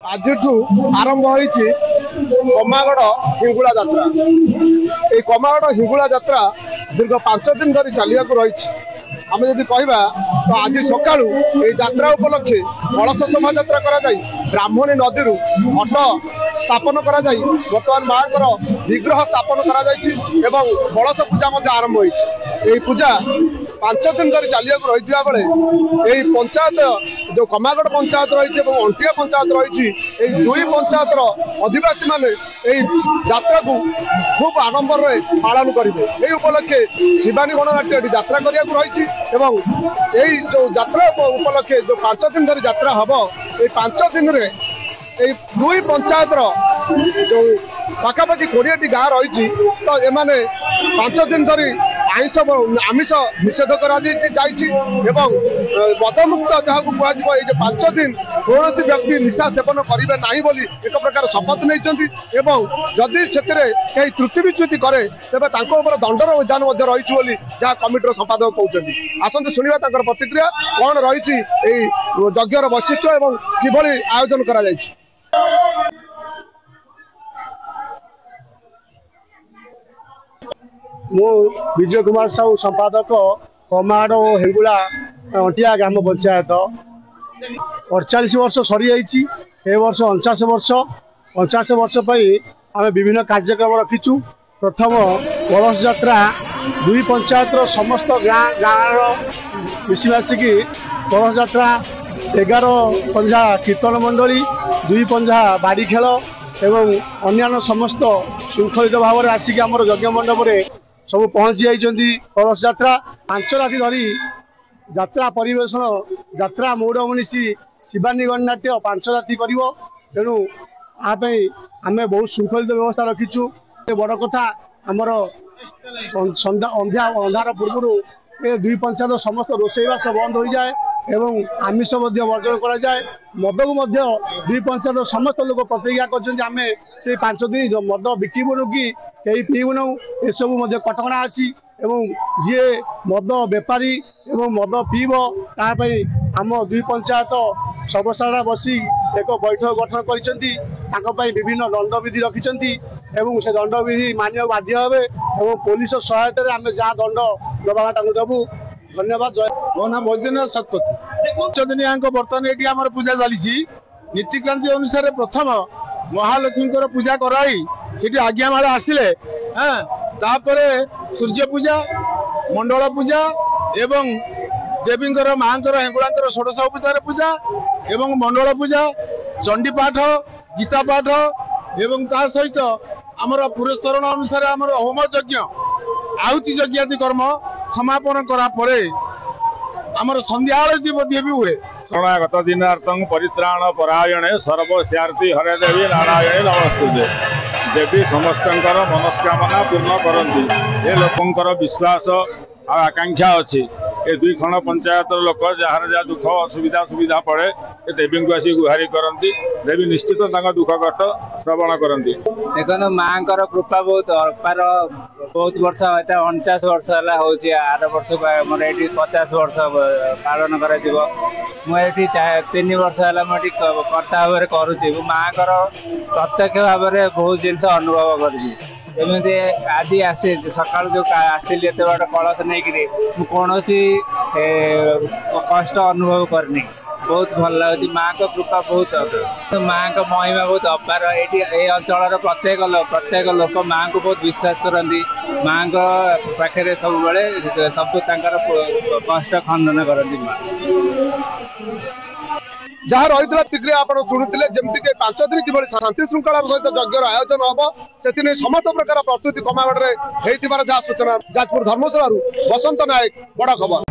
आज आरंभ होती कमागढ़ हिंगुला यात्रा। ये कमागढ़ हिंगुला यात्रा दीर्घ 5 दिन धरी चलिया रही। आम जब कहवा तो आज सका यात्रा उपलक्षे कलश शोभा यात्रा कर ब्राह्मणी नदी घट स्थापन कर बर्तमान माँ विग्रह स्थापन कर कलश पूजा आरंभ हो पूजा 5 दिन धरी चलिया रही बेले पंचायत जो कमागढ़ पंचायत रही अंटिया पंचायत रही दुई पंचायतर अधिवासी माने यात्रा को खूब आडंबर पालन करेंगे। यही उपलक्षे शिवानी गणनाट्य यात्रा करने रही जो यात्रा उपलक्षे जो 5 दिन धरी यात्रा हम ये 5 दिन में दुई पंचायतर जो पाखापाखि 20टी गाँ रही तो ये 5 दिन धरी आमिष निषेध मदमुक्त जहाँ को कह 5 दिन कौन व्यक्ति निशा सेवन करेंगे ना बोली एक प्रकार शपथ नहीं जदि से कहीं त्रुटि विच्युति करे तेज दंडर उद्यान रही जहाँ कमिटर संपादक कहते आसतु शुणा प्रतिक्रिया कौन रही यज्ञर वैशिष्ट्य और किभली आयोजन कर मु विजय कुमार साहू संपादक कमागढ़ और हिंगुला अंटिया ग्राम पंचायत 48 वर्ष सरी वर्ष 49 वर्ष आम विभिन्न कार्यक्रम रखीचु। प्रथम कलश यात्रा दुई पंचायत समस्त गाँव मिशीमासिकी कलश यात्रा 11 पंजा कीर्तन मंडली 2 पंजा बाड़ी खेल एवं अन्य समस्त श्रृंखलित भाव में आसिक आम यज्ञ मंडप सब पहुँची जाइए। कलश यात्रा 5 राति धरी यात्रा परिवेशन यात्रा मौड़ मनीषी शिवानी गणनाट्य 5 राति कर तेणु आम बहुत श्रृंखलित व्यवस्था रखीचु। बड़ कथा आमर अंधार पूर्व दुई पंचायत समस्त रोषेईवास बंद हो जाए एवं आमिष वर्जन कर जाए। मद को दुई पंचायत समस्त लोक प्रतिज्ञा कर 5 दिन मद बिकबू कि कहीं पीबुन एसबू कटका अच्छी जी मद बेपारी एवं मद पीब तापाई आम दुई पंचायत सर्वसाधारण बसी एक बैठक गठन कर विभिन्न दंडविधि रखिंट एवं से दंडविधि मानिया बाध्य हे और पुलिस सहायता आम जहाँ दंड दबा देवु। धन्यवाद। मो ना बैद्यनाथ शतपथी 5 दिन यहाँ बर्तमान ये आम पूजा चली नीतिक्रांति अनुसार प्रथम महालक्ष्मी पूजा कराई ये आज्ञामाला आसिले तापरे सूर्य पूजा मंडल पूजा एवं देवी माँ हेंगुला षोडश उपचार पूजा एवं मंडल पूजा चंडी पाठ गीता पाठ एवं ता सहित आमर पुरस्करण अनुसार आमर होम यज्ञ आहुति यज्ञाति कर्म समापन करा परे आमर संध्या आरती भी हुए। शरणागत दिनार्थं परित्राण परायणे सर्वस्यार्थी हरे देवी नारायणे नमस्तुते। देवी समस्तंकर मनस्कामना पूर्ण करती ये लोकंकर विश्वास आ आकांक्षा अच्छी ये 2 खंड पंचायत लोक जार जहाँ दुख असुविधा सुविधा पड़े ये देवी को आसी गुहारी करती देवी निश्चित दुख कष्ट श्रवण करती। देखो माँ कृपा बहुत अपार बहुत वर्ष 49 वर्ष है हूँ 8 वर्ष मोर ये 50 वर्ष पालन कर 3 वर्ष है मुझे कर्ता भाव में करुँची माँ प्रत्यक्ष भाव में बहुत जिन अनुभव करमती आज आसी सका जो आसिली एत बाट कलश नहीं कौन कष्ट अनुभव करनी बहुत भल लगे। माँ को कृपा बहुत माँ को महिमा बहुत अपार ये अंचल प्रत्येक लोक माँ को बहुत विश्वास करती माँ को पाखे सब बड़े सब कष्ट खंडन करती माँ जहाँ रही प्रतिक्रिया आप शुणुते जमीक 5 दिन कि शांति श्रृंखला सहित यज्ञर आयोजन हम से समस्त प्रकार प्रस्तुति कमागढ़ में जहाँ सूचना जाजपुर धर्मशाला बसंत नायक बड़ खबर।